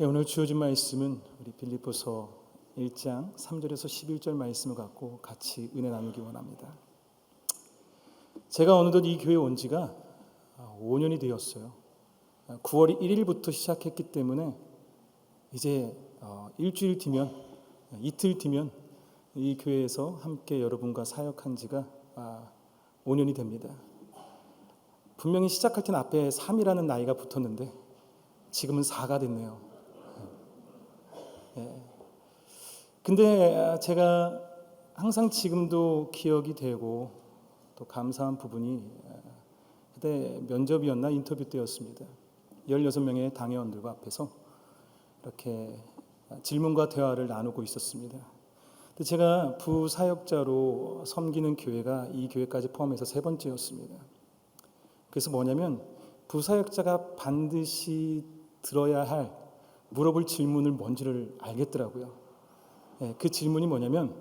오늘 주어진 말씀은 우리 빌립보서 1장 3절에서 11절 말씀을 갖고 같이 은혜 나누기 원합니다. 제가 어느덧 이 교회 온 지가 5년이 되었어요. 9월 1일부터 시작했기 때문에 이제 일주일 뒤면, 이틀 뒤면 이 교회에서 함께 여러분과 사역한 지가 5년이 됩니다. 분명히 시작할 때는 앞에 3이라는 나이가 붙었는데 지금은 4가 됐네요. 근데 제가 항상 지금도 기억이 되고 또 감사한 부분이 그때 면접이었나 인터뷰 때였습니다. 16명의 당회원들과 앞에서 이렇게 질문과 대화를 나누고 있었습니다. 근데 제가 부사역자로 섬기는 교회가 이 교회까지 포함해서 3번째였습니다. 그래서 뭐냐면 부사역자가 반드시 들어야 할 물어볼 질문을 뭔지를 알겠더라고요. 그 질문이 뭐냐면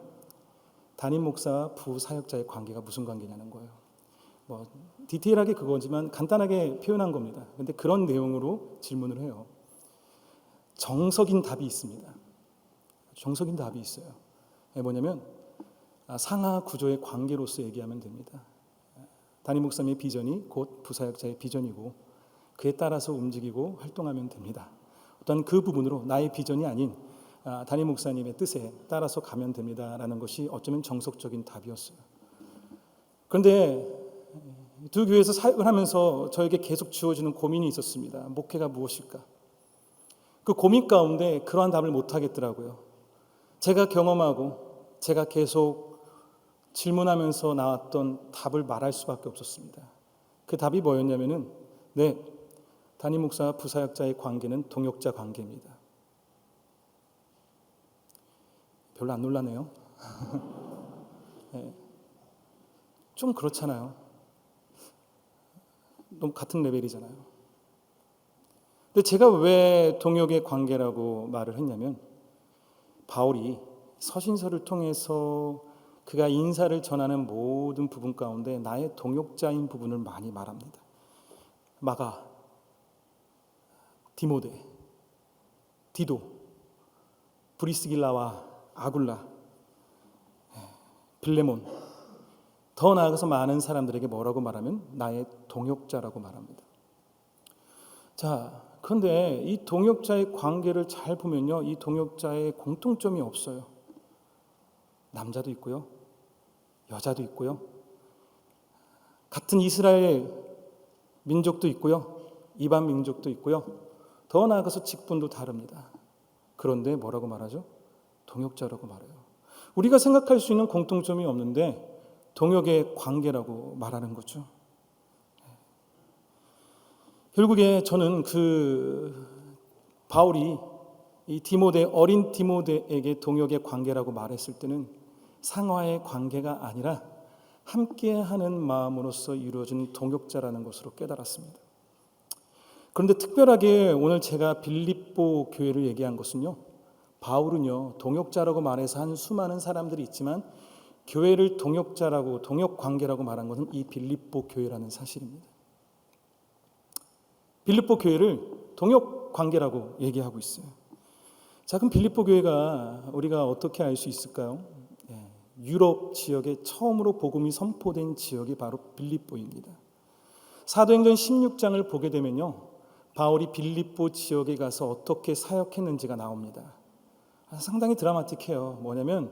담임 목사와 부사역자의 관계가 무슨 관계냐는 거예요. 뭐 디테일하게 그거지만 간단하게 표현한 겁니다. 근데 그런 내용으로 질문을 해요. 정석인 답이 있습니다. 정석인 답이 있어요. 뭐냐면 상하 구조의 관계로서 얘기하면 됩니다. 담임 목사님의 비전이 곧 부사역자의 비전이고 그에 따라서 움직이고 활동하면 됩니다. 어떤 그 부분으로 나의 비전이 아닌 담임 목사님의 뜻에 따라서 가면 됩니다라는 것이 어쩌면 정석적인 답이었어요. 그런데 두 교회에서 사역을 하면서 저에게 계속 주어지는 고민이 있었습니다. 목회가 무엇일까? 그 고민 가운데 그러한 답을 못 하겠더라고요. 제가 경험하고 제가 계속 질문하면서 나왔던 답을 말할 수밖에 없었습니다. 그 답이 뭐였냐면은 담임 목사와 부사역자의 관계는 동역자 관계입니다. 별로 안 놀라네요. 좀 그렇잖아요. 너무 같은 레벨이잖아요. 근데 제가 왜 동역의 관계라고 말을 했냐면 바울이 서신서를 통해서 그가 인사를 전하는 모든 부분 가운데 나의 동역자인 부분을 많이 말합니다. 마가, 디모데, 디도, 브리스길라와 아굴라, 빌레몬, 더 나아가서 많은 사람들에게 뭐라고 말하면 나의 동역자라고 말합니다. 자, 그런데 이 동역자의 관계를 잘 보면요, 이 동역자의 공통점이 없어요. 남자도 있고요, 여자도 있고요, 같은 이스라엘 민족도 있고요, 이방 민족도 있고요, 더 나아가서 직분도 다릅니다. 그런데 뭐라고 말하죠? 동역자라고 말해요. 우리가 생각할 수 있는 공통점이 없는데 동역의 관계라고 말하는 거죠. 결국에 저는 바울이 이 어린 디모데에게 동역의 관계라고 말했을 때는 상하의 관계가 아니라 함께하는 마음으로서 이루어진 동역자라는 것으로 깨달았습니다. 그런데 특별하게 오늘 제가 빌립보 교회를 얘기한 것은요, 바울은요 동역자라고 말해서 한 수많은 사람들이 있지만 교회를 동역자라고 동역관계라고 말한 것은 이 빌립보 교회라는 사실입니다. 빌립보 교회를 동역관계라고 얘기하고 있어요. 자, 그럼 빌립보 교회가 우리가 어떻게 알 수 있을까요? 유럽 지역에 처음으로 복음이 선포된 지역이 바로 빌립보입니다. 사도행전 16장을 보게 되면요, 바울이 빌립보 지역에 가서 어떻게 사역했는지가 나옵니다. 상당히 드라마틱해요. 뭐냐면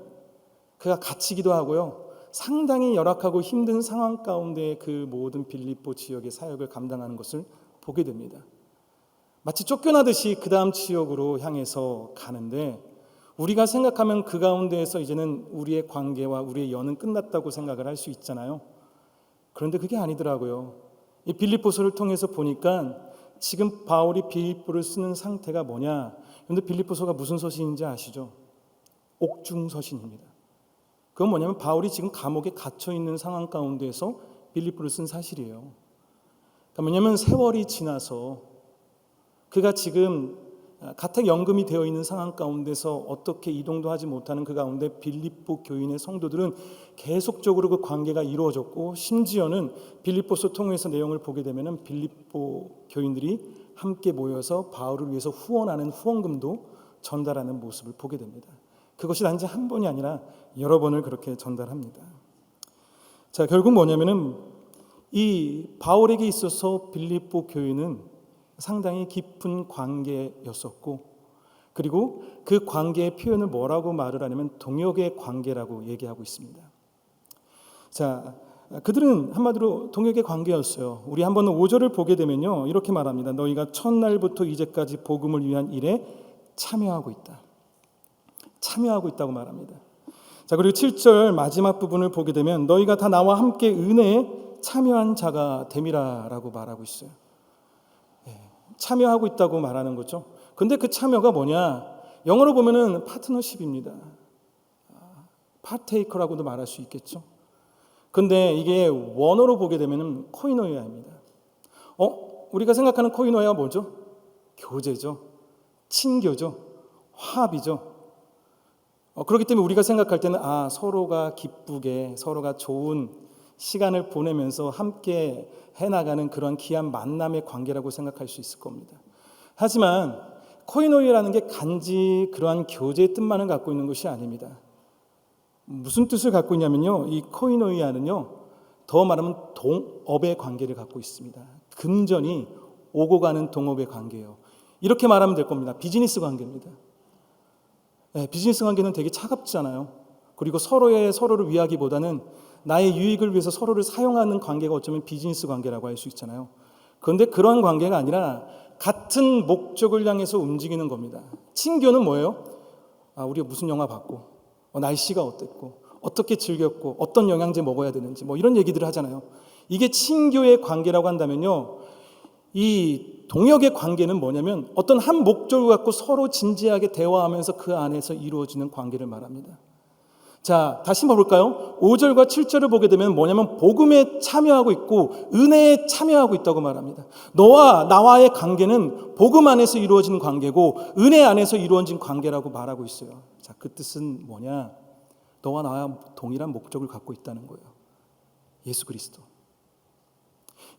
그가 갇히기도 하고요, 상당히 열악하고 힘든 상황 가운데 그 모든 빌립보 지역의 사역을 감당하는 것을 보게 됩니다. 마치 쫓겨나듯이 그 다음 지역으로 향해서 가는데 우리가 생각하면 그 가운데에서 이제는 우리의 관계와 우리의 연은 끝났다고 생각을 할 수 있잖아요. 그런데 그게 아니더라고요. 이 빌립보서를 통해서 보니까 지금 바울이 빌립보를 쓰는 상태가 뭐냐? 그런데 빌립보서가 무슨 서신인지 아시죠? 옥중 서신입니다. 그건 뭐냐면 바울이 지금 감옥에 갇혀 있는 상황 가운데에서 빌립보를 쓴 사실이에요. 그러니까 뭐냐면 세월이 지나서 그가 지금 가택 연금이 되어 있는 상황 가운데서 어떻게 이동도 하지 못하는 그 가운데 빌립보 교인의 성도들은 계속적으로 그 관계가 이루어졌고, 심지어는 빌립보서 통해서 내용을 보게 되면은 빌립보 교인들이 함께 모여서 바울을 위해서 후원하는 후원금도 전달하는 모습을 보게 됩니다. 그것이 단지 한 번이 아니라 여러 번을 그렇게 전달합니다. 자, 결국 뭐냐면은 이 바울에게 있어서 빌립보 교회는 상당히 깊은 관계였었고, 그리고 그 관계의 표현을 뭐라고 말을 하냐면 동역의 관계라고 얘기하고 있습니다. 자, 그들은 한마디로 동역의 관계였어요. 우리 한번 5절을 보게 되면요, 이렇게 말합니다. 너희가 첫날부터 이제까지 복음을 위한 일에 참여하고 있다. 참여하고 있다고 말합니다. 자, 그리고 7절 마지막 부분을 보게 되면 너희가 다 나와 함께 은혜에 참여한 자가 됨이라라고 말하고 있어요. 참여하고 있다고 말하는 거죠. 근데 그 참여가 뭐냐? 영어로 보면은 파트너십입니다. 파테이커라고도 말할 수 있겠죠. 근데 이게 원어로 보게 되면은 코이노이아입니다. 우리가 생각하는 코이노이아가 뭐죠? 교제죠. 친교죠. 화합이죠. 그렇기 때문에 우리가 생각할 때는 서로가 기쁘게 서로가 좋은 시간을 보내면서 함께 해나가는 그런 귀한 만남의 관계라고 생각할 수 있을 겁니다. 하지만 코이노이아라는 게 단지 그러한 교제의 뜻만을 갖고 있는 것이 아닙니다. 무슨 뜻을 갖고 있냐면요, 이 코이노이아는요, 더 말하면 동업의 관계를 갖고 있습니다. 금전이 오고 가는 동업의 관계예요. 이렇게 말하면 될 겁니다. 비즈니스 관계입니다. 비즈니스 관계는 되게 차갑잖아요. 그리고 서로를 위하기보다는 나의 유익을 위해서 서로를 사용하는 관계가 어쩌면 비즈니스 관계라고 할 수 있잖아요. 그런데 그런 관계가 아니라 같은 목적을 향해서 움직이는 겁니다. 친교는 뭐예요? 우리가 무슨 영화 봤고, 날씨가 어땠고, 어떻게 즐겼고, 어떤 영양제 먹어야 되는지 이런 얘기들을 하잖아요. 이게 친교의 관계라고 한다면요, 이 동역의 관계는 뭐냐면 어떤 한 목적을 갖고 서로 진지하게 대화하면서 그 안에서 이루어지는 관계를 말합니다. 자, 다시 볼까요? 5절과 7절을 보게 되면 뭐냐면 복음에 참여하고 있고 은혜에 참여하고 있다고 말합니다. 너와 나와의 관계는 복음 안에서 이루어진 관계고 은혜 안에서 이루어진 관계라고 말하고 있어요. 자, 그 뜻은 뭐냐? 너와 나와 동일한 목적을 갖고 있다는 거예요. 예수 그리스도.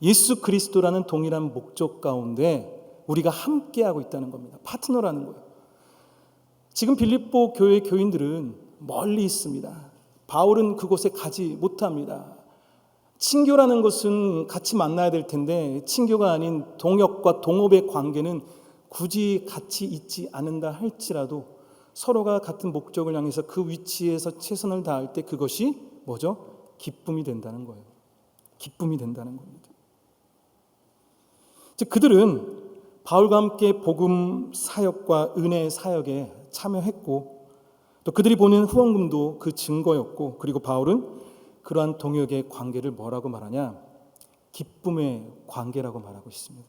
예수 그리스도라는 동일한 목적 가운데 우리가 함께하고 있다는 겁니다. 파트너라는 거예요. 지금 빌립보 교회 교인들은 멀리 있습니다. 바울은 그곳에 가지 못합니다. 친교라는 것은 같이 만나야 될 텐데 친교가 아닌 동역과 동업의 관계는 굳이 같이 있지 않는다 할지라도 서로가 같은 목적을 향해서 그 위치에서 최선을 다할 때 그것이 뭐죠? 기쁨이 된다는 거예요. 기쁨이 된다는 겁니다. 즉 그들은 바울과 함께 복음 사역과 은혜 사역에 참여했고 또 그들이 보낸 후원금도 그 증거였고, 그리고 바울은 그러한 동역의 관계를 뭐라고 말하냐? 기쁨의 관계라고 말하고 있습니다.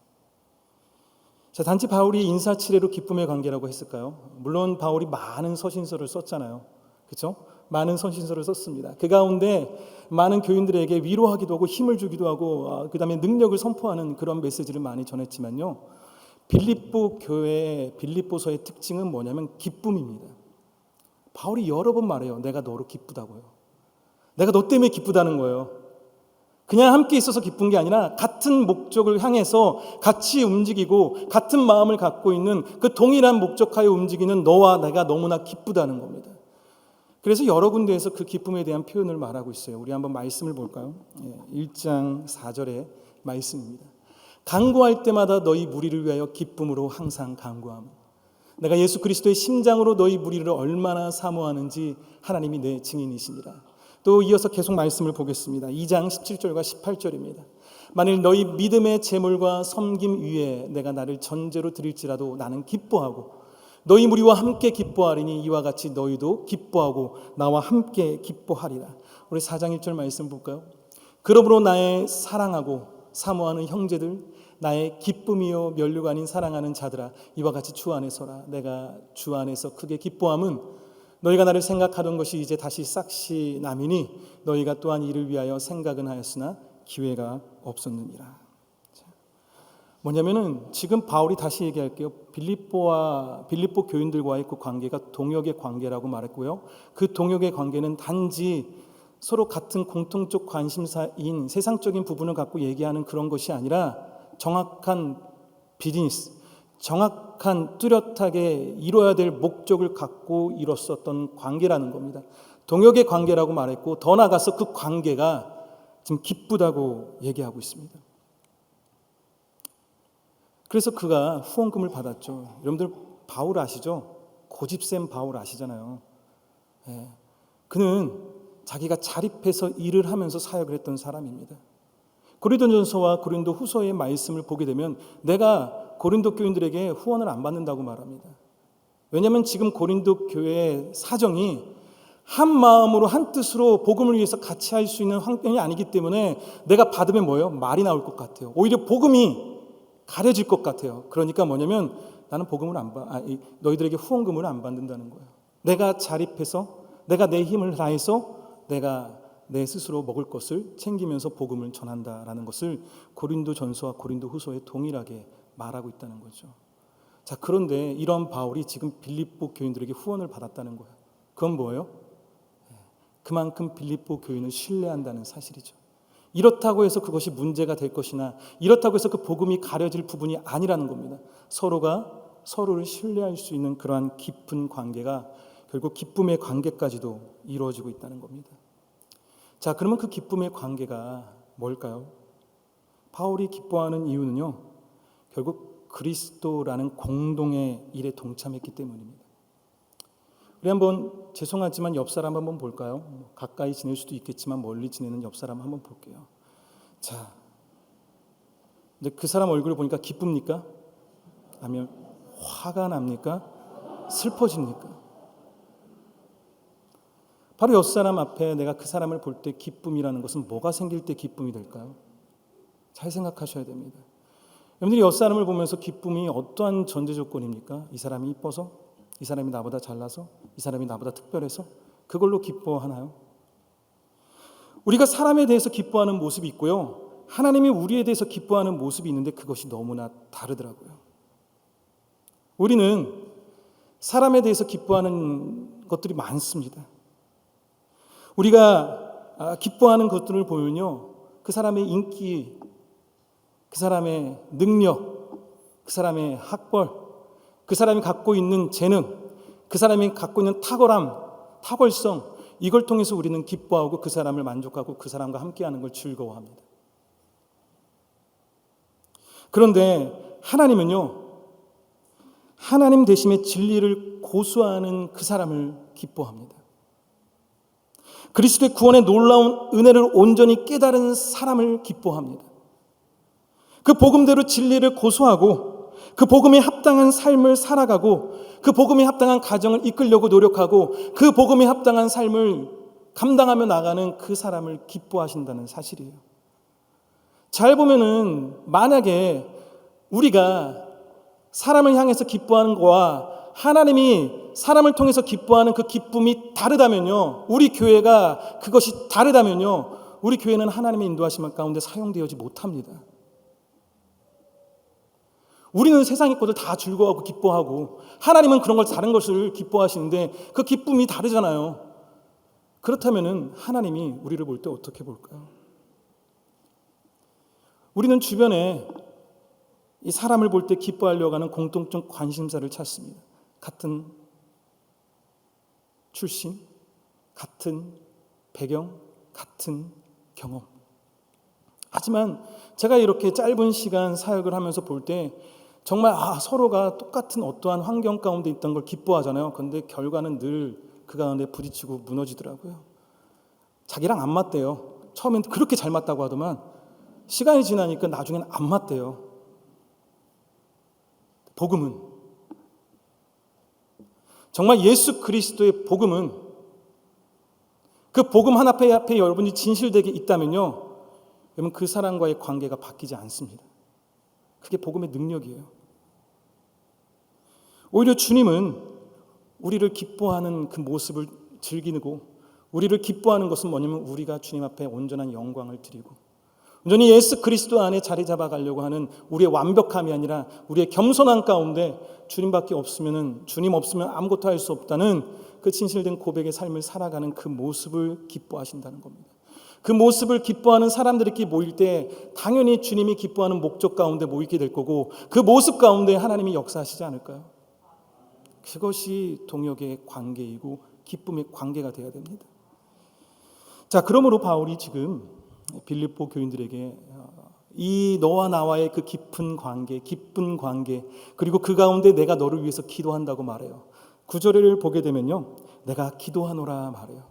자, 단지 바울이 인사치레로 기쁨의 관계라고 했을까요? 물론 바울이 많은 서신서를 썼잖아요. 그렇죠? 많은 서신서를 썼습니다. 그 가운데 많은 교인들에게 위로하기도 하고 힘을 주기도 하고 그다음에 능력을 선포하는 그런 메시지를 많이 전했지만요. 빌립보 교회의 빌립보서의 특징은 뭐냐면 기쁨입니다. 바울이 여러 번 말해요. 내가 너로 기쁘다고요. 내가 너 때문에 기쁘다는 거예요. 그냥 함께 있어서 기쁜 게 아니라 같은 목적을 향해서 같이 움직이고 같은 마음을 갖고 있는 그 동일한 목적하에 움직이는 너와 내가 너무나 기쁘다는 겁니다. 그래서 여러 군데에서 그 기쁨에 대한 표현을 말하고 있어요. 우리 한번 말씀을 볼까요? 1장 4절의 말씀입니다. 간구할 때마다 너희 무리를 위하여 기쁨으로 항상 간구함. 내가 예수 그리스도의 심장으로 너희 무리를 얼마나 사모하는지 하나님이 내 증인이시니라. 또 이어서 계속 말씀을 보겠습니다. 2장 17절과 18절입니다. 만일 너희 믿음의 제물과 섬김 위에 내가 나를 전제로 드릴지라도 나는 기뻐하고 너희 무리와 함께 기뻐하리니 이와 같이 너희도 기뻐하고 나와 함께 기뻐하리라. 우리 4장 1절 말씀 볼까요? 그러므로 나의 사랑하고 사모하는 형제들, 나의 기쁨이요 면류가 아닌 사랑하는 자들아, 이와 같이 주 안에 서라. 내가 주 안에서 크게 기뻐함은 너희가 나를 생각하던 것이 이제 다시 싹시 남이니 너희가 또한 이를 위하여 생각은 하였으나 기회가 없었느니라. 뭐냐면은 지금 바울이 다시 얘기할게요. 빌립보 교인들과의 그 관계가 동역의 관계라고 말했고요. 그 동역의 관계는 단지 서로 같은 공통적 관심사인 세상적인 부분을 갖고 얘기하는 그런 것이 아니라 정확한 비즈니스, 정확한 뚜렷하게 이뤄야 될 목적을 갖고 이뤘었던 관계라는 겁니다. 동역의 관계라고 말했고 더 나아가서 그 관계가 지금 기쁘다고 얘기하고 있습니다. 그래서 그가 후원금을 받았죠. 여러분들 바울 아시죠? 고집센 바울 아시잖아요. 그는 자기가 자립해서 일을 하면서 사역을 했던 사람입니다. 고린도전서와 고린도 후서의 말씀을 보게 되면 내가 고린도 교인들에게 후원을 안 받는다고 말합니다. 왜냐하면 지금 고린도 교회의 사정이 한 마음으로 한 뜻으로 복음을 위해서 같이 할 수 있는 환경이 아니기 때문에 내가 받으면 뭐예요? 말이 나올 것 같아요. 오히려 복음이 가려질 것 같아요. 그러니까 뭐냐면 나는 복음을 너희들에게 후원금을 안 받는다는 거예요. 내가 자립해서 내가 내 힘을 다해서 내가 내 스스로 먹을 것을 챙기면서 복음을 전한다라는 것을 고린도전서와 고린도후서에 동일하게 말하고 있다는 거죠. 자, 그런데 이런 바울이 지금 빌립보 교인들에게 후원을 받았다는 거예요. 그건 뭐예요? 그만큼 빌립보 교인을 신뢰한다는 사실이죠. 이렇다고 해서 그것이 문제가 될 것이나 이렇다고 해서 그 복음이 가려질 부분이 아니라는 겁니다. 서로가 서로를 신뢰할 수 있는 그러한 깊은 관계가 결국 기쁨의 관계까지도 이루어지고 있다는 겁니다. 자, 그러면 그 기쁨의 관계가 뭘까요? 바울이 기뻐하는 이유는요, 결국 그리스도라는 공동의 일에 동참했기 때문입니다. 우리 한번 죄송하지만 옆 사람 한번 볼까요? 가까이 지낼 수도 있겠지만 멀리 지내는 옆 사람 한번 볼게요. 자, 근데 그 사람 얼굴을 보니까 기쁩니까? 아니면 화가 납니까? 슬퍼집니까? 바로 옆 사람 앞에 내가 그 사람을 볼 때 기쁨이라는 것은 뭐가 생길 때 기쁨이 될까요? 잘 생각하셔야 됩니다. 여러분들이 옆 사람을 보면서 기쁨이 어떠한 전제 조건입니까? 이 사람이 이뻐서? 이 사람이 나보다 잘나서? 이 사람이 나보다 특별해서? 그걸로 기뻐하나요? 우리가 사람에 대해서 기뻐하는 모습이 있고요, 하나님이 우리에 대해서 기뻐하는 모습이 있는데 그것이 너무나 다르더라고요. 우리는 사람에 대해서 기뻐하는 것들이 많습니다. 우리가 기뻐하는 것들을 보면요, 그 사람의 인기, 그 사람의 능력, 그 사람의 학벌, 그 사람이 갖고 있는 재능, 그 사람이 갖고 있는 탁월함, 탁월성, 이걸 통해서 우리는 기뻐하고 그 사람을 만족하고 그 사람과 함께하는 걸 즐거워합니다. 그런데 하나님은요, 하나님 대심의 진리를 고수하는 그 사람을 기뻐합니다. 그리스도의 구원의 놀라운 은혜를 온전히 깨달은 사람을 기뻐합니다. 그 복음대로 진리를 고수하고 그 복음에 합당한 삶을 살아가고 그 복음에 합당한 가정을 이끌려고 노력하고 그 복음에 합당한 삶을 감당하며 나가는 그 사람을 기뻐하신다는 사실이에요. 잘 보면은 만약에 우리가 사람을 향해서 기뻐하는 거와 하나님이 사람을 통해서 기뻐하는 그 기쁨이 다르다면요, 우리 교회가 그것이 다르다면요, 우리 교회는 하나님의 인도하심 가운데 사용되어지 못합니다. 우리는 세상의 것을 다 즐거워하고 기뻐하고 하나님은 그런 걸 다른 것을 기뻐하시는데 그 기쁨이 다르잖아요. 그렇다면은 하나님이 우리를 볼 때 어떻게 볼까요? 우리는 주변에 이 사람을 볼 때 기뻐하려고 하는 공통적 관심사를 찾습니다. 같은 출신, 같은 배경, 같은 경험. 하지만 제가 이렇게 짧은 시간 사역을 하면서 볼 때 정말 서로가 똑같은 어떠한 환경 가운데 있던 걸 기뻐하잖아요. 그런데 결과는 늘 그 가운데 부딪히고 무너지더라고요. 자기랑 안 맞대요. 처음엔 그렇게 잘 맞다고 하더만 시간이 지나니까 나중에는 안 맞대요. 복음은 정말 예수 그리스도의 복음은 그 복음 하나 앞에 여러분이 진실되게 있다면요, 여러분 그 사람과의 관계가 바뀌지 않습니다. 그게 복음의 능력이에요. 오히려 주님은 우리를 기뻐하는 그 모습을 즐기고 우리를 기뻐하는 것은 뭐냐면 우리가 주님 앞에 온전한 영광을 드리고 온전히 예수 그리스도 안에 자리 잡아가려고 하는 우리의 완벽함이 아니라 우리의 겸손한 가운데 주님밖에 없으면, 주님 없으면 아무것도 할 수 없다는 그 진실된 고백의 삶을 살아가는 그 모습을 기뻐하신다는 겁니다. 그 모습을 기뻐하는 사람들끼리 모일 때 당연히 주님이 기뻐하는 목적 가운데 모이게 될 거고 그 모습 가운데 하나님이 역사하시지 않을까요? 그것이 동역의 관계이고 기쁨의 관계가 되어야 됩니다. 자, 그러므로 바울이 지금 빌립보 교인들에게 이 너와 나와의 그 깊은 관계, 기쁜 관계, 그리고 그 가운데 내가 너를 위해서 기도한다고 말해요. 9절을 보게 되면요, 내가 기도하노라 말해요.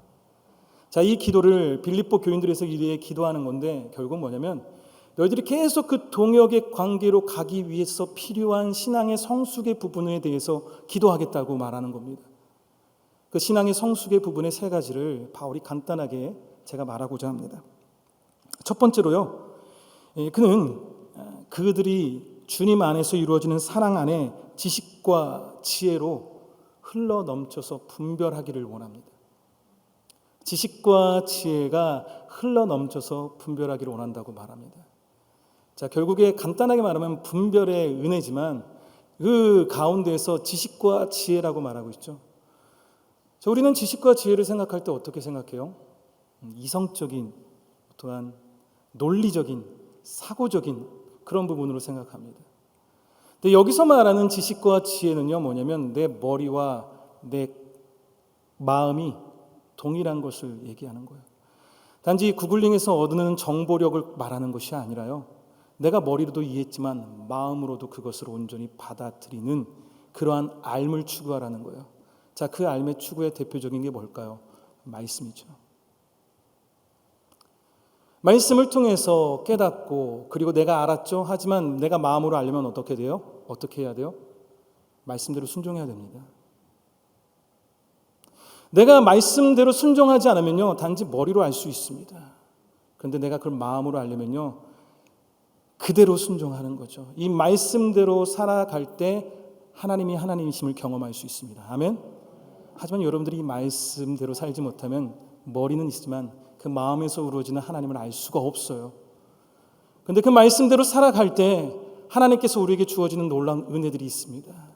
자, 이 기도를 빌립보 교인들에서 이렇게 기도하는 건데 결국 뭐냐면 너희들이 계속 그 동역의 관계로 가기 위해서 필요한 신앙의 성숙의 부분에 대해서 기도하겠다고 말하는 겁니다. 그 신앙의 성숙의 부분의 세 가지를 바울이 간단하게 제가 말하고자 합니다. 첫 번째로요, 그는 그들이 주님 안에서 이루어지는 사랑 안에 지식과 지혜로 흘러 넘쳐서 분별하기를 원합니다. 지식과 지혜가 흘러 넘쳐서 분별하기를 원한다고 말합니다. 자, 결국에 간단하게 말하면 분별의 은혜지만 그 가운데에서 지식과 지혜라고 말하고 있죠. 자, 우리는 지식과 지혜를 생각할 때 어떻게 생각해요? 이성적인, 또한 논리적인, 사고적인 그런 부분으로 생각합니다. 근데 여기서 말하는 지식과 지혜는요, 뭐냐면 내 머리와 내 마음이 동일한 것을 얘기하는 거예요. 단지 구글링에서 얻는 정보력을 말하는 것이 아니라요, 내가 머리로도 이해했지만 마음으로도 그것을 온전히 받아들이는 그러한 알을 추구하라는 거예요. 자, 그 알의 추구의 대표적인 게 뭘까요? 말씀이죠. 말씀을 통해서 깨닫고 그리고 내가 알았죠. 하지만 내가 마음으로 알려면 어떻게 돼요? 어떻게 해야 돼요? 말씀대로 순종해야 됩니다. 내가 말씀대로 순종하지 않으면요, 단지 머리로 알 수 있습니다. 그런데 내가 그걸 마음으로 알려면요, 그대로 순종하는 거죠. 이 말씀대로 살아갈 때 하나님이 하나님이심을 경험할 수 있습니다. 아멘. 하지만 여러분들이 이 말씀대로 살지 못하면 머리는 있지만 그 마음에서 우러지는 하나님을 알 수가 없어요. 그런데 그 말씀대로 살아갈 때 하나님께서 우리에게 주어지는 놀라운 은혜들이 있습니다.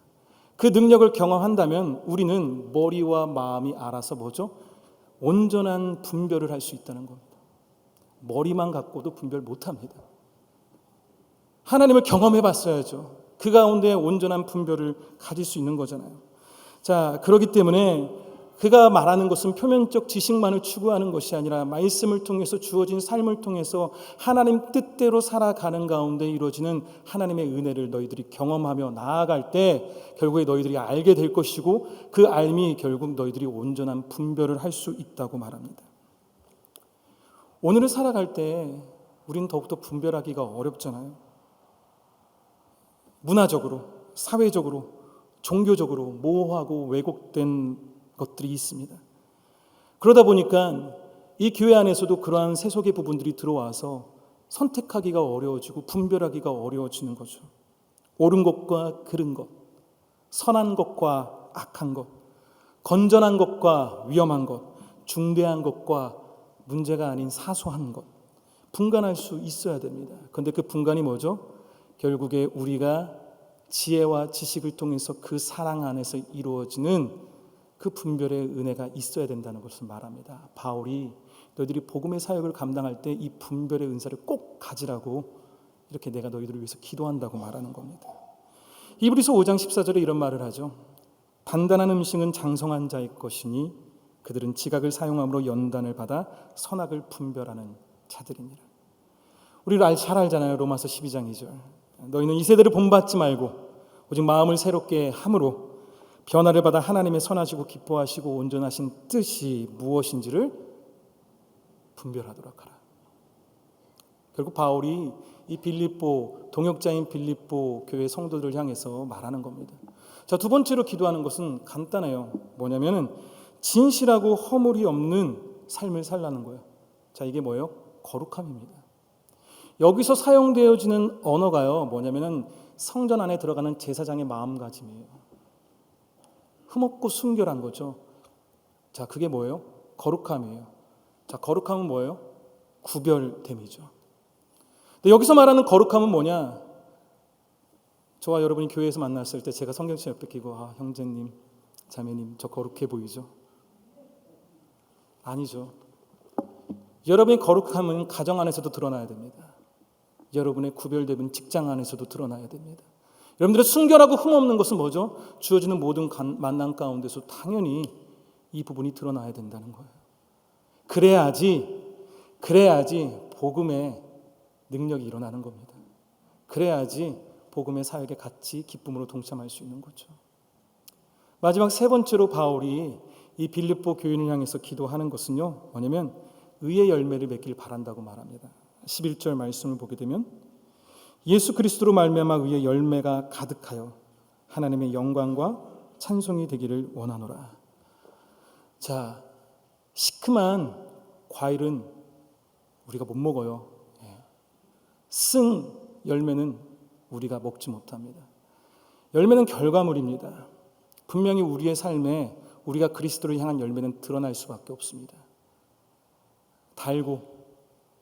그 능력을 경험한다면 우리는 머리와 마음이 알아서 뭐죠? 온전한 분별을 할 수 있다는 겁니다. 머리만 갖고도 분별 못합니다. 하나님을 경험해 봤어야죠. 그 가운데 온전한 분별을 가질 수 있는 거잖아요. 자, 그렇기 때문에 그가 말하는 것은 표면적 지식만을 추구하는 것이 아니라 말씀을 통해서 주어진 삶을 통해서 하나님 뜻대로 살아가는 가운데 이루어지는 하나님의 은혜를 너희들이 경험하며 나아갈 때 결국에 너희들이 알게 될 것이고 그 알미 결국 너희들이 온전한 분별을 할 수 있다고 말합니다. 오늘을 살아갈 때 우리는 더욱더 분별하기가 어렵잖아요. 문화적으로, 사회적으로, 종교적으로 모호하고 왜곡된 것들이 있습니다. 그러다 보니까 이 교회 안에서도 그러한 세속의 부분들이 들어와서 선택하기가 어려워지고 분별하기가 어려워지는 거죠. 옳은 것과 그른 것, 선한 것과 악한 것, 건전한 것과 위험한 것, 중대한 것과 문제가 아닌 사소한 것, 분간할 수 있어야 됩니다. 그런데 그 분간이 뭐죠? 결국에 우리가 지혜와 지식을 통해서 그 사랑 안에서 이루어지는 그 분별의 은혜가 있어야 된다는 것을 말합니다. 바울이 너희들이 복음의 사역을 감당할 때 이 분별의 은사를 꼭 가지라고 이렇게 내가 너희들을 위해서 기도한다고 말하는 겁니다. 히브리서 5장 14절에 이런 말을 하죠. 단단한 음식은 장성한 자의 것이니 그들은 지각을 사용함으로 연단을 받아 선악을 분별하는 자들이니라. 우리를 잘 알잖아요. 로마서 12장 2절. 너희는 이 세대를 본받지 말고 오직 마음을 새롭게 함으로 변화를 받아 하나님의 선하시고 기뻐하시고 온전하신 뜻이 무엇인지를 분별하도록 하라. 결국 바울이 이 빌립보 동역자인 빌립보 교회 성도들을 향해서 말하는 겁니다. 자, 두 번째로 기도하는 것은 간단해요. 뭐냐면은 진실하고 허물이 없는 삶을 살라는 거예요. 자, 이게 뭐예요? 거룩함입니다. 여기서 사용되어지는 언어가요, 뭐냐면은 성전 안에 들어가는 제사장의 마음가짐이에요. 흠없고 순결한 거죠. 자, 그게 뭐예요? 거룩함이에요. 자, 거룩함은 뭐예요? 구별됨이죠. 근데 여기서 말하는 거룩함은 뭐냐? 저와 여러분이 교회에서 만났을 때 제가 성경책 옆에 끼고 형제님, 자매님 저 거룩해 보이죠? 아니죠. 여러분의 거룩함은 가정 안에서도 드러나야 됩니다. 여러분의 구별되는 직장 안에서도 드러나야 됩니다. 여러분들의 순결하고 흠없는 것은 뭐죠? 주어지는 모든 만남 가운데서 당연히 이 부분이 드러나야 된다는 거예요. 그래야지 복음의 능력이 일어나는 겁니다. 그래야지 복음의 사역에 같이 기쁨으로 동참할 수 있는 거죠. 마지막 세 번째로 바울이 이 빌립보 교인을 향해서 기도하는 것은요, 뭐냐면 의의 열매를 맺길 바란다고 말합니다. 11절 말씀을 보게 되면 예수 그리스도로 말미암아 의의 열매가 가득하여 하나님의 영광과 찬송이 되기를 원하노라. 자, 시큼한 과일은 우리가 못 먹어요. 쓴 열매는 우리가 먹지 못합니다. 열매는 결과물입니다. 분명히 우리의 삶에 우리가 그리스도를 향한 열매는 드러날 수밖에 없습니다. 달고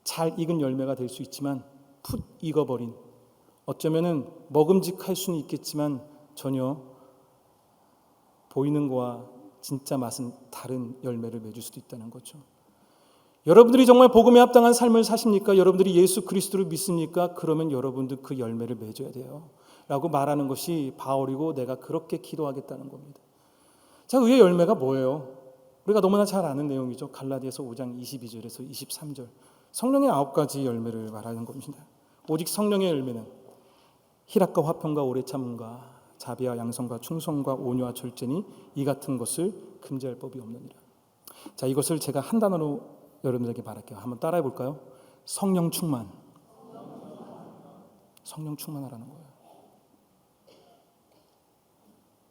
잘 익은 열매가 될 수 있지만 풋 익어버린, 어쩌면은 먹음직할 수는 있겠지만 전혀 보이는 거와 진짜 맛은 다른 열매를 맺을 수도 있다는 거죠. 여러분들이 정말 복음에 합당한 삶을 사십니까? 여러분들이 예수 그리스도를 믿습니까? 그러면 여러분들 그 열매를 맺어야 돼요 라고 말하는 것이 바울이고 내가 그렇게 기도하겠다는 겁니다. 자, 의의 열매가 뭐예요? 우리가 너무나 잘 아는 내용이죠. 갈라디아서 5장 22절에서 23절. 성령의 9가지 열매를 말하는 겁니다. 오직 성령의 열매는 희락과 화평과 오래 참음과 자비와 양성과 충성과 온유와 절제니 이 같은 것을 금지할 법이 없느니라. 자, 이것을 제가 한 단어로 여러분들에게 말할게요. 한번 따라해 볼까요? 성령 충만. 성령 충만하라는 거예요.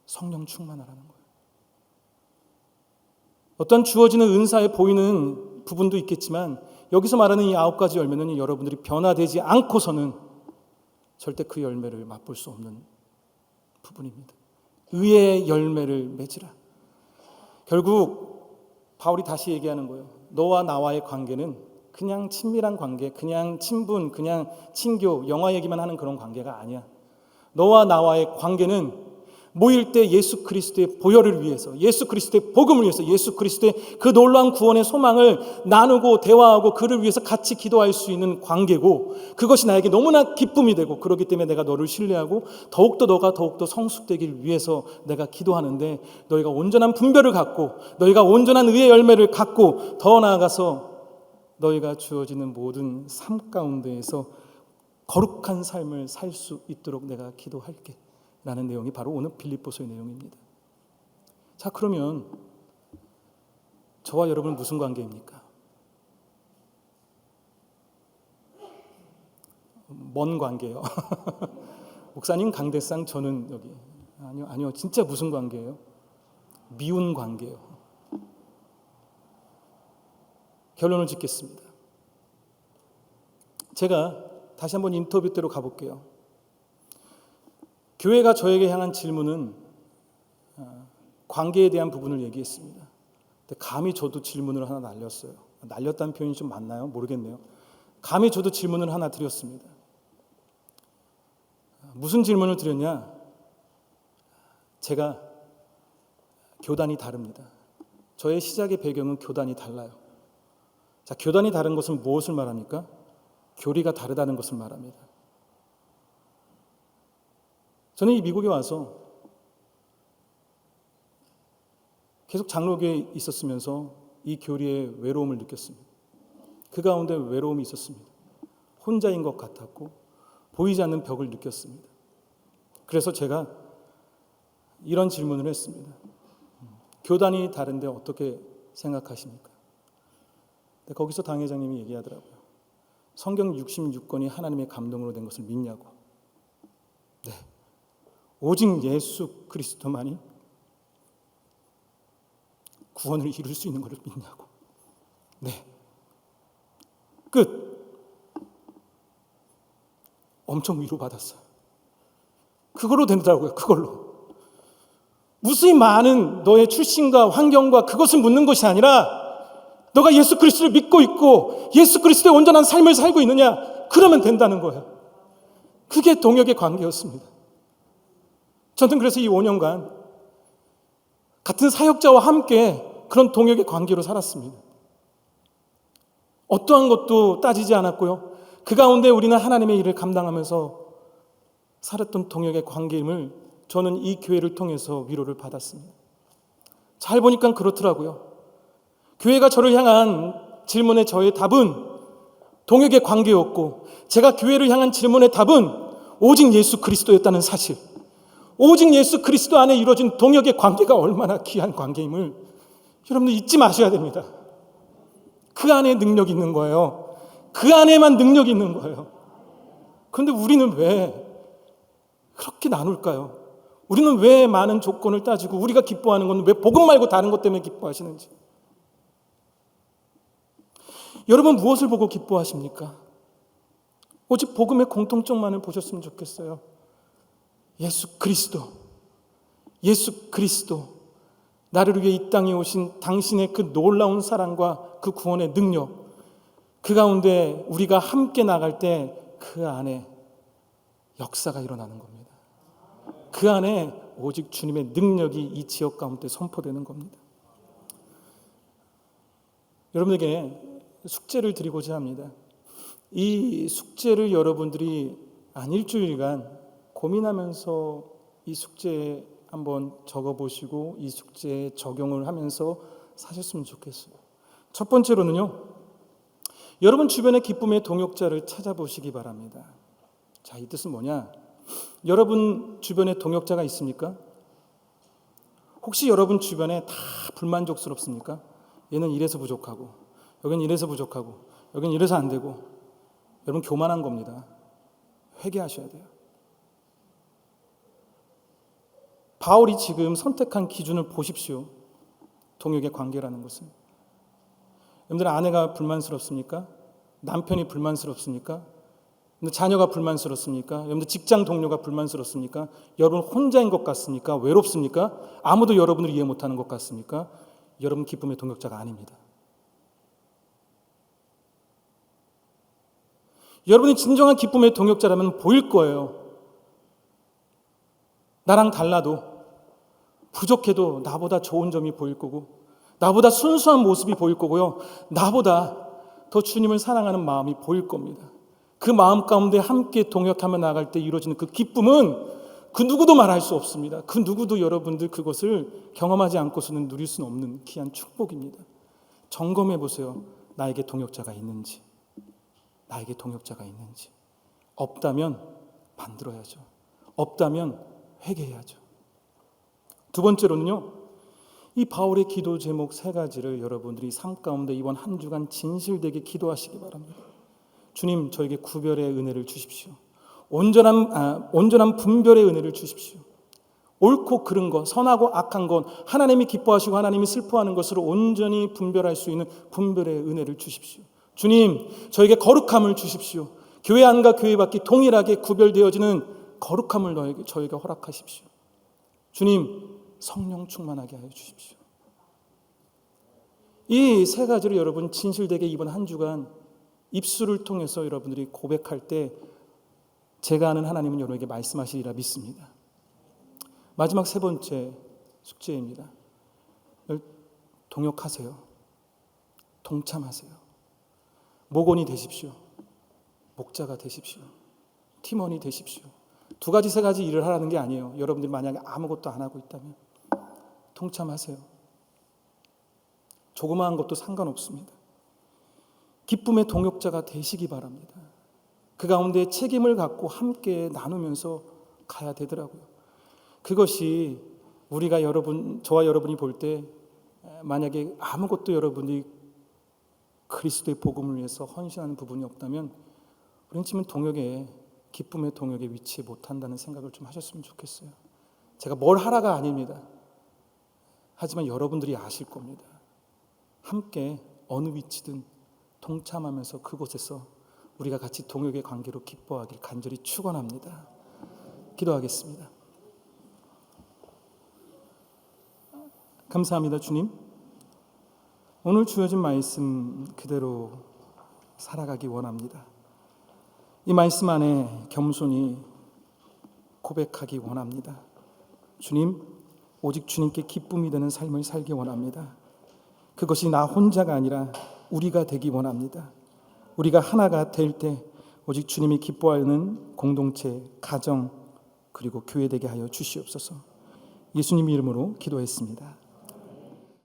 성령 충만하라는 거예요. 어떤 주어지는 은사에 보이는 부분도 있겠지만 여기서 말하는 이 9가지 열매는 여러분들이 변화되지 않고서는 절대 그 열매를 맛볼 수 없는 부분입니다. 의의 열매를 맺으라. 결국 바울이 다시 얘기하는 거예요. 너와 나와의 관계는 그냥 친밀한 관계, 그냥 친분, 그냥 친교, 영화 얘기만 하는 그런 관계가 아니야. 너와 나와의 관계는 모일 때 예수 그리스도의 보혈을 위해서, 예수 그리스도의 복음을 위해서, 예수 그리스도의 그 놀라운 구원의 소망을 나누고 대화하고 그를 위해서 같이 기도할 수 있는 관계고, 그것이 나에게 너무나 기쁨이 되고, 그렇기 때문에 내가 너를 신뢰하고 더욱더 너가 더욱더 성숙되길 위해서 내가 기도하는데, 너희가 온전한 분별을 갖고 너희가 온전한 의의 열매를 갖고 더 나아가서 너희가 주어지는 모든 삶 가운데에서 거룩한 삶을 살 수 있도록 내가 기도할게 라는 내용이 바로 오늘 빌립보서의 내용입니다. 자, 그러면 저와 여러분은 무슨 관계입니까? 먼 관계요. 목사님 강대상, 저는 여기. 아니요. 진짜 무슨 관계예요? 미운 관계요. 결론을 짓겠습니다. 제가 다시 한번 인터뷰 때로 가볼게요. 교회가 저에게 향한 질문은 관계에 대한 부분을 얘기했습니다. 근데 감히 저도 질문을 하나 날렸어요. 날렸다는 표현이 좀 맞나요? 모르겠네요. 감히 저도 질문을 하나 드렸습니다. 무슨 질문을 드렸냐? 제가 교단이 다릅니다. 저의 시작의 배경은 교단이 달라요. 자, 교단이 다른 것은 무엇을 말합니까? 교리가 다르다는 것을 말합니다. 저는 이 미국에 와서 계속 장로교에 있었으면서 이 교리의 외로움을 느꼈습니다. 그 가운데 외로움이 있었습니다. 혼자인 것 같았고 보이지 않는 벽을 느꼈습니다. 그래서 제가 이런 질문을 했습니다. 교단이 다른데 어떻게 생각하십니까? 근데 거기서 당회장님이 얘기하더라고요. 성경 66권이 하나님의 감동으로 된 것을 믿냐고. 네. 오직 예수 그리스도만이 구원을 이룰 수 있는 것을 믿냐고. 네. 끝. 엄청 위로받았어요. 그걸로 된다고요. 그걸로. 무수히 많은 너의 출신과 환경과 그것을 묻는 것이 아니라 너가 예수 그리스도를 믿고 있고 예수 그리스도의 온전한 삶을 살고 있느냐, 그러면 된다는 거예요. 그게 동역의 관계였습니다. 저는 그래서 이 5년간 같은 사역자와 함께 그런 동역의 관계로 살았습니다. 어떠한 것도 따지지 않았고요. 그 가운데 우리는 하나님의 일을 감당하면서 살았던 동역의 관계임을 저는 이 교회를 통해서 위로를 받았습니다. 잘 보니까 그렇더라고요. 교회가 저를 향한 질문에 저의 답은 동역의 관계였고, 제가 교회를 향한 질문의 답은 오직 예수 그리스도였다는 사실, 오직 예수 그리스도 안에 이루어진 동역의 관계가 얼마나 귀한 관계임을 여러분들 잊지 마셔야 됩니다. 그 안에 능력이 있는 거예요. 그 안에만 능력이 있는 거예요. 그런데 우리는 왜 그렇게 나눌까요? 우리는 왜 많은 조건을 따지고, 우리가 기뻐하는 건 왜 복음 말고 다른 것 때문에 기뻐하시는지. 여러분 무엇을 보고 기뻐하십니까? 오직 복음의 공통점만을 보셨으면 좋겠어요. 예수 그리스도, 예수 그리스도, 나를 위해 이 땅에 오신 당신의 그 놀라운 사랑과 그 구원의 능력, 그 가운데 우리가 함께 나갈 때 그 안에 역사가 일어나는 겁니다. 그 안에 오직 주님의 능력이 이 지역 가운데 선포되는 겁니다. 여러분에게 숙제를 드리고자 합니다. 이 숙제를 여러분들이 한 일주일간 고민하면서 이 숙제에 한번 적어보시고 이 숙제에 적용을 하면서 사셨으면 좋겠어요. 첫 번째로는요, 여러분 주변의 기쁨의 동역자를 찾아보시기 바랍니다. 자, 이 뜻은 뭐냐? 여러분 주변에 동역자가 있습니까? 혹시 여러분 주변에 다 불만족스럽습니까? 얘는 이래서 부족하고, 여긴 이래서 부족하고, 여긴 이래서 안 되고. 여러분 교만한 겁니다. 회개하셔야 돼요. 바울이 지금 선택한 기준을 보십시오. 동역의 관계라는 것은. 여러분들 아내가 불만스럽습니까? 남편이 불만스럽습니까? 자녀가 불만스럽습니까? 여러분들 직장 동료가 불만스럽습니까? 여러분 혼자인 것 같습니까? 외롭습니까? 아무도 여러분을 이해 못하는 것 같습니까? 여러분 기쁨의 동역자가 아닙니다. 여러분이 진정한 기쁨의 동역자라면 보일 거예요. 나랑 달라도, 부족해도 나보다 좋은 점이 보일 거고, 나보다 순수한 모습이 보일 거고요, 나보다 더 주님을 사랑하는 마음이 보일 겁니다. 그 마음 가운데 함께 동역하며 나갈 때 이루어지는 그 기쁨은 그 누구도 말할 수 없습니다. 그 누구도 여러분들 그것을 경험하지 않고서는 누릴 수는 없는 귀한 축복입니다. 점검해 보세요. 나에게 동역자가 있는지, 나에게 동역자가 있는지. 없다면 만들어야죠. 없다면 회개해야죠. 두 번째로는요, 이 바울의 기도 제목 3가지를 여러분들이 삶 가운데 이번 한 주간 진실되게 기도하시기 바랍니다. 주님, 저에게 구별의 은혜를 주십시오. 온전한 분별의 은혜를 주십시오. 옳고 그른 것, 선하고 악한 것, 하나님이 기뻐하시고 하나님이 슬퍼하는 것으로 온전히 분별할 수 있는 분별의 은혜를 주십시오. 주님, 저에게 거룩함을 주십시오. 교회 안과 교회 밖이 동일하게 구별되어지는 거룩함을 저에게 허락하십시오. 주님, 성령 충만하게 하여 주십시오. 이 3가지를 여러분 진실되게 이번 한 주간 입술을 통해서 여러분들이 고백할 때 제가 아는 하나님은 여러분에게 말씀하시리라 믿습니다. 마지막 3번째 숙제입니다. 동역하세요. 동참하세요. 목원이 되십시오. 목자가 되십시오. 팀원이 되십시오. 2가지 3가지 일을 하라는 게 아니에요. 여러분들이 만약에 아무것도 안 하고 있다면 동참하세요. 조그마한 것도 상관없습니다. 기쁨의 동역자가 되시기 바랍니다. 그 가운데 책임을 갖고 함께 나누면서 가야 되더라고요. 그것이 우리가 저와 여러분이 볼 때 만약에 아무것도 여러분이 그리스도의 복음을 위해서 헌신하는 부분이 없다면 우리는 지금 동역에, 기쁨의 동역에 위치해 못한다는 생각을 좀 하셨으면 좋겠어요. 제가 뭘 하라가 아닙니다. 하지만 여러분들이 아실 겁니다. 함께 어느 위치든 동참하면서 그곳에서 우리가 같이 동역의 관계로 기뻐하길 간절히 축원합니다. 기도하겠습니다. 감사합니다, 주님. 오늘 주어진 말씀 그대로 살아가기 원합니다. 이 말씀 안에 겸손히 고백하기 원합니다. 주님, 오직 주님께 기쁨이 되는 삶을 살기 원합니다. 그것이 나 혼자가 아니라 우리가 되기 원합니다. 우리가 하나가 될 때 오직 주님이 기뻐하는 공동체, 가정, 그리고 교회 되게 하여 주시옵소서. 예수님 이름으로 기도했습니다.